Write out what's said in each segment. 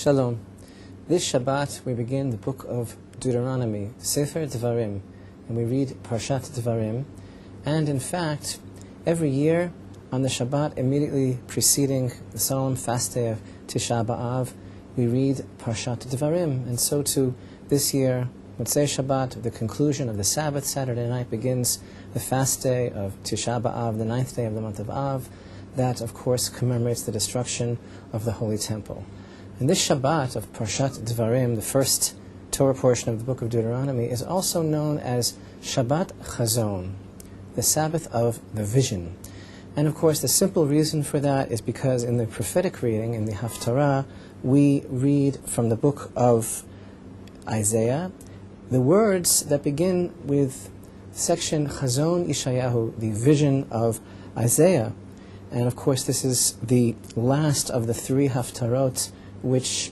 Shalom. This Shabbat we begin the book of Deuteronomy, Sefer Devarim, and we read Parashat Devarim. And in fact, every year on the Shabbat immediately preceding the solemn fast day of Tisha B'Av, we read Parashat Devarim. And so too this year, Motzei Shabbat, the conclusion of the Sabbath, Saturday night, begins the fast day of Tisha B'Av, the 9th day of the month of Av. That, of course, commemorates the destruction of the Holy Temple. And this Shabbat of Parashat Devarim, the first Torah portion of the book of Deuteronomy, is also known as Shabbat Chazon, the Sabbath of the Vision. And of course, the simple reason for that is because in the prophetic reading, in the Haftarah, we read from the book of Isaiah the words that begin with section Chazon Ishayahu, the vision of Isaiah. And of course, this is the last of the three Haftarot which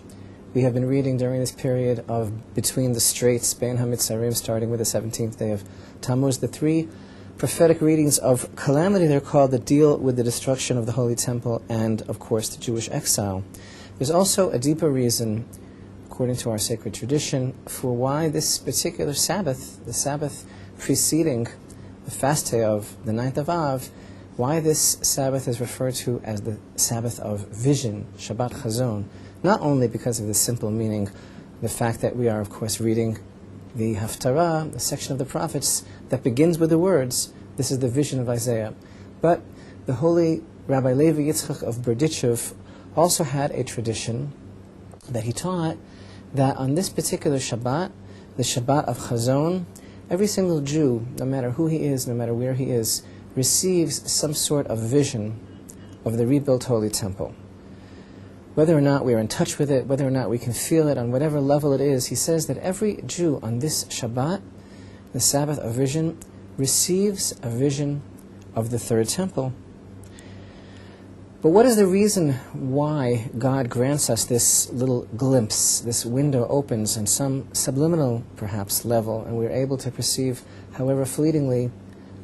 we have been reading during this period of between the straits, Ben HaMitzarim, starting with the 17th day of Tammuz. The three prophetic readings of calamity, they're called, that deal with the destruction of the Holy Temple and, of course, the Jewish exile. There's also a deeper reason, according to our sacred tradition, for why this particular Sabbath, the Sabbath preceding the fast day of the 9th of Av, why this Sabbath is referred to as the Sabbath of Vision, Shabbat Chazon. Not only because of the simple meaning, the fact that we are, of course, reading the Haftarah, the section of the prophets that begins with the words, this is the vision of Isaiah. But the holy Rabbi Levi Yitzchak of Berdichev also had a tradition that he taught that on this particular Shabbat, the Shabbat of Chazon, every single Jew, no matter who he is, no matter where he is, receives some sort of vision of the rebuilt Holy Temple. Whether or not we are in touch with it, whether or not we can feel it on whatever level it is, he says that every Jew on this Shabbat, the Sabbath of Vision, receives a vision of the third temple. But what is the reason why God grants us this little glimpse? This window opens on some subliminal, perhaps, level, and we're able to perceive, however fleetingly,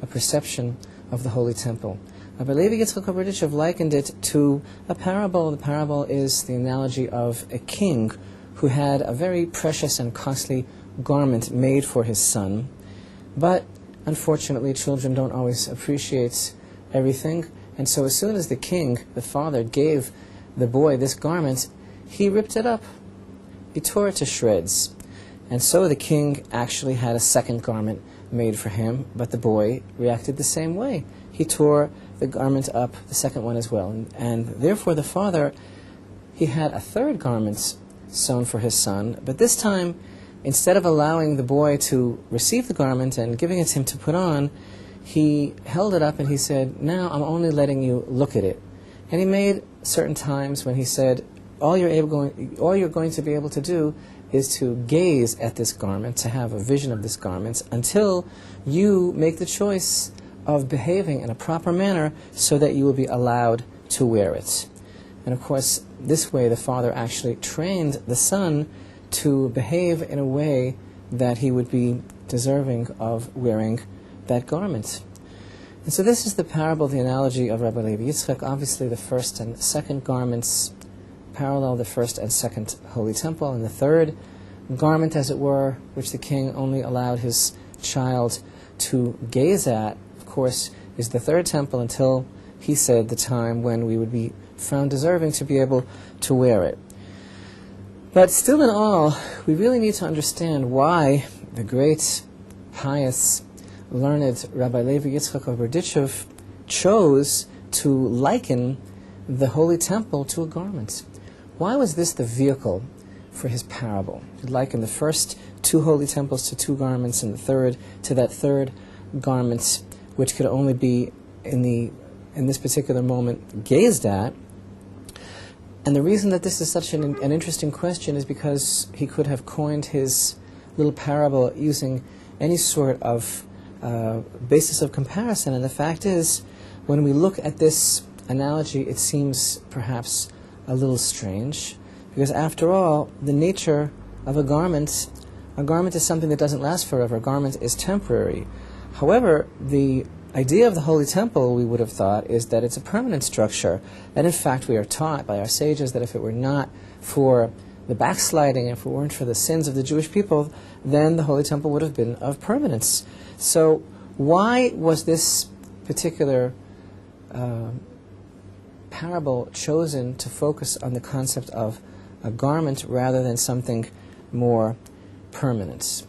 a perception of the Holy Temple. Rabbi Levi Yitzchak of Berdichev likened it to a parable. The parable is the analogy of a king who had a very precious and costly garment made for his son. But unfortunately, children don't always appreciate everything. And so as soon as the king, the father, gave the boy this garment, he ripped it up. He tore it to shreds. And so the king actually had a second garment made for him, but the boy reacted the same way. He tore the garment up, the second one as well. And therefore the father, he had a third garment sewn for his son, but this time, instead of allowing the boy to receive the garment and giving it to him to put on, he held it up and he said, "Now I'm only letting you look at it." And he made certain times when he said, all you're going to be able to do is to gaze at this garment, to have a vision of this garment, until you make the choice of behaving in a proper manner so that you will be allowed to wear it. And of course, this way the father actually trained the son to behave in a way that he would be deserving of wearing that garment. And so this is the parable, the analogy of Rabbi Levi Yitzchak. Obviously the first and second garments parallel the first and second Holy Temple, and the third garment, as it were, which the king only allowed his child to gaze at, of course, is the third temple until he said the time when we would be found deserving to be able to wear it. But still in all, we really need to understand why the great, pious, learned Rabbi Levi Yitzchak of Berdichev chose to liken the Holy Temple to a garment. Why was this the vehicle for his parable? He likened the first two holy temples to two garments, and the third to that third garment, which could only be in this particular moment gazed at. And the reason that this is such an interesting question is because he could have coined his little parable using any sort of basis of comparison. And the fact is, when we look at this analogy, it seems perhaps a little strange, because after all, the nature of a garment is something that doesn't last forever. A garment is temporary. However, the idea of the Holy Temple, we would have thought, is that it's a permanent structure. And in fact, we are taught by our sages that if it were not for the backsliding, if it weren't for the sins of the Jewish people, then the Holy Temple would have been of permanence. So why was this particular parable chosen to focus on the concept of a garment rather than something more permanent?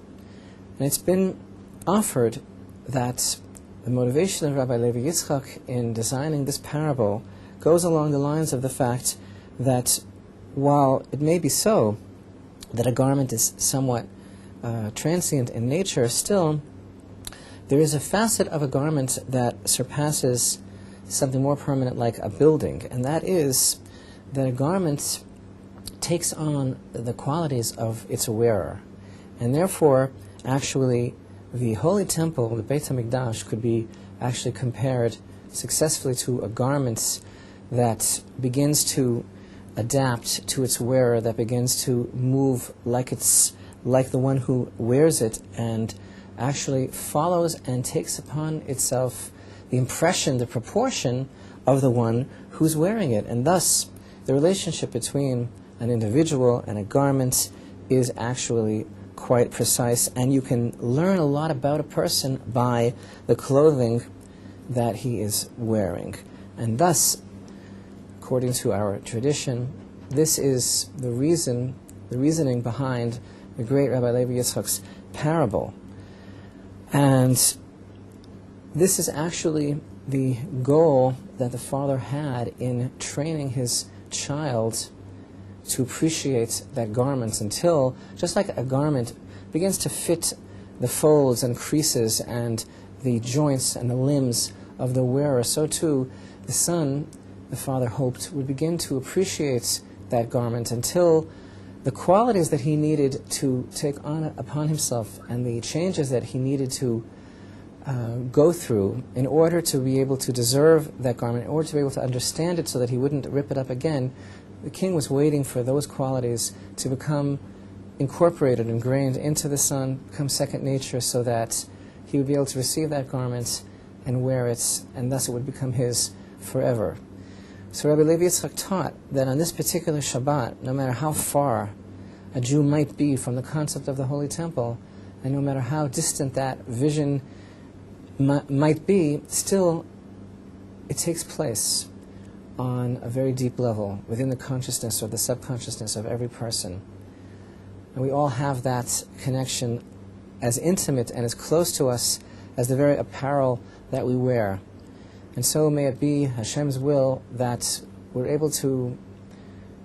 And it's been offered that the motivation of Rabbi Levi Yitzchak in designing this parable goes along the lines of the fact that while it may be so that a garment is somewhat transient in nature, still there is a facet of a garment that surpasses something more permanent like a building, and that is that a garment takes on the qualities of its wearer. And therefore, actually, the Holy Temple, the Beit HaMikdash, could be actually compared successfully to a garment that begins to adapt to its wearer, that begins to move like the one who wears it, and actually follows and takes upon itself the impression, the proportion of the one who's wearing it. And thus, the relationship between an individual and a garment is actually quite precise, and you can learn a lot about a person by the clothing that he is wearing. And thus, according to our tradition, this is the reasoning behind the great Rabbi Levi Yitzchak's parable. And this is actually the goal that the father had in training his child to appreciate that garment, until, just like a garment begins to fit the folds and creases and the joints and the limbs of the wearer, so too the son, the father hoped, would begin to appreciate that garment until the qualities that he needed to take on upon himself and the changes that he needed to go through in order to be able to deserve that garment, in order to be able to understand it so that he wouldn't rip it up again. The king was waiting for those qualities to become incorporated, ingrained into the son, become second nature, so that he would be able to receive that garment and wear it, and thus it would become his forever. So Rabbi Levi Yitzchak taught that on this particular Shabbat, no matter how far a Jew might be from the concept of the Holy Temple, and no matter how distant that vision might be, still it takes place on a very deep level within the consciousness or the subconsciousness of every person. And we all have that connection as intimate and as close to us as the very apparel that we wear. And so may it be Hashem's will that we're able to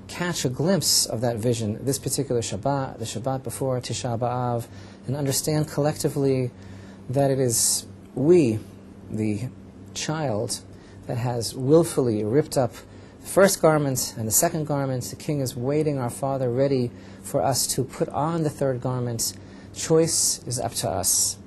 catch a glimpse of that vision this particular Shabbat, the Shabbat before Tisha B'Av, and understand collectively that it is we, the child, that has willfully ripped up the first garment and the second garment. The king is waiting, our father, ready for us to put on the third garment. Choice is up to us.